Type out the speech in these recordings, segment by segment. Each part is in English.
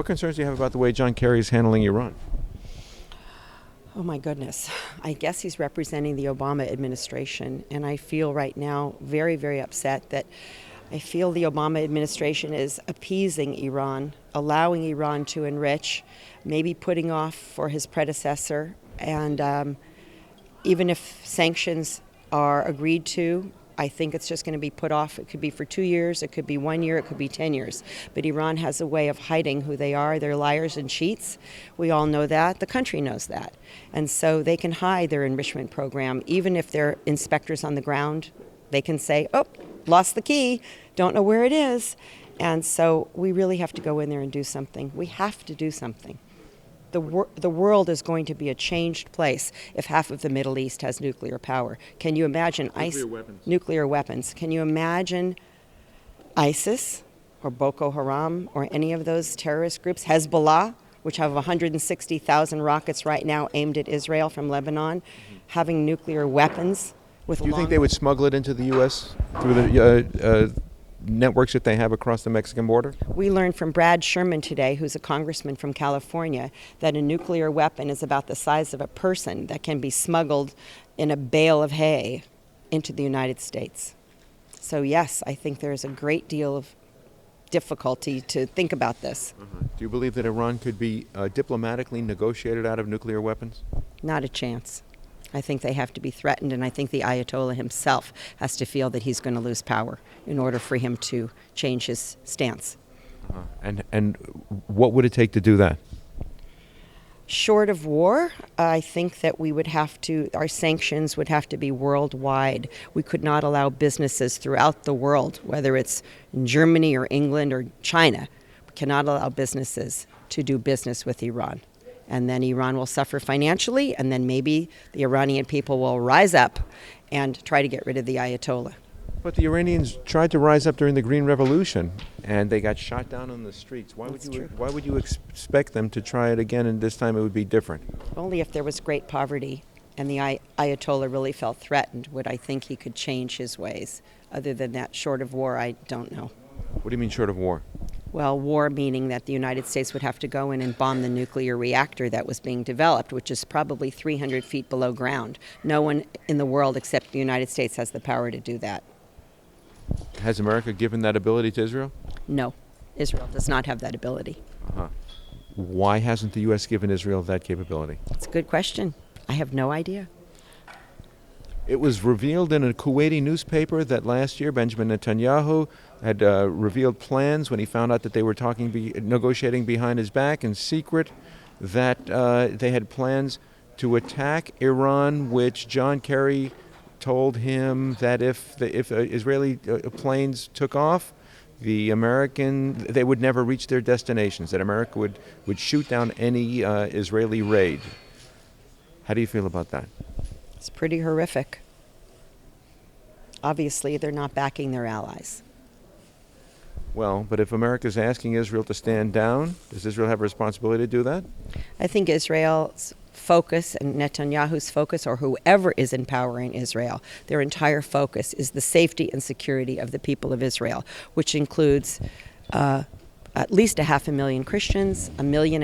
What concerns do you have about the way John Kerry is handling Iran? Oh my goodness. I guess he's representing the Obama administration, and I feel right now very, very upset that I feel the Obama administration is appeasing Iran, allowing Iran to enrich, maybe putting off for his predecessor, and even if sanctions are agreed to, I think it's just going to be put off. It could be for 2 years, it could be 1 year, it could be 10 years. But Iran has a way of hiding who they are. They're liars and cheats. We all know that. The country knows that. And so they can hide their enrichment program. Even if they're inspectors on the ground, they can say, oh, lost the key, don't know where it is. And so we really have to go in there and do something. We have to do something. The world is going to be a changed place if half of the Middle East has nuclear power. Can you imagine nuclear weapons? Can you imagine ISIS or Boko Haram or any of those terrorist groups, Hezbollah, which have 160,000 rockets right now aimed at Israel from Lebanon, having nuclear weapons with Do you think they would smuggle it into the U.S. through the networks that they have across the Mexican border? We learned from Brad Sherman today, who's a congressman from California, that a nuclear weapon is about the size of a person that can be smuggled in a bale of hay into the United States. So yes, I think there's a great deal of difficulty to think about this. Do you believe that Iran could be diplomatically negotiated out of nuclear weapons? Not a chance. I think they have to be threatened, and I think the Ayatollah himself has to feel that he's going to lose power in order for him to change his stance. And what would it take to do that? Short of war, I think that we would have to, our sanctions would have to be worldwide. We could not allow businesses throughout the world, whether it's in Germany or England or China, we cannot allow businesses to do business with Iran. And then Iran will suffer financially, and then maybe the Iranian people will rise up and try to get rid of the Ayatollah. But the Iranians tried to rise up during the Green Revolution, and they got shot down on the streets. Why would you expect them to try it again, and this time it would be different? Only if there was great poverty and the Ayatollah really felt threatened would I think he could change his ways. Other than that, short of war, I don't know. What do you mean short of war? Well, war meaning that the United States would have to go in and bomb the nuclear reactor that was being developed, which is probably 300 feet below ground. No one in the world except the United States has the power to do that. Has America given that ability to Israel? No, Israel does not have that ability. Why hasn't the U.S. given Israel that capability? It's a good question. I have no idea. It was revealed in a Kuwaiti newspaper that last year Benjamin Netanyahu had revealed plans when he found out that they were negotiating behind his back in secret, that they had plans to attack Iran, which John Kerry told him that if Israeli planes took off, they would never reach their destinations, that America would shoot down any Israeli raid. How do you feel about that? It's pretty horrific. Obviously, they're not backing their allies. Well, but if America's asking Israel to stand down, does Israel have a responsibility to do that? I think Israel's focus and Netanyahu's focus, or whoever is in power in Israel, their entire focus is the safety and security of the people of Israel, which includes at least 500,000 Christians, 1.5 million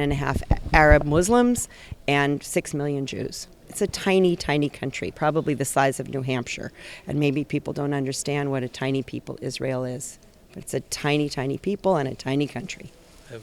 Arab Muslims, and 6 million Jews. It's a tiny, tiny country, probably the size of New Hampshire. And maybe people don't understand what a tiny people Israel is. But it's a tiny, tiny people and a tiny country. I have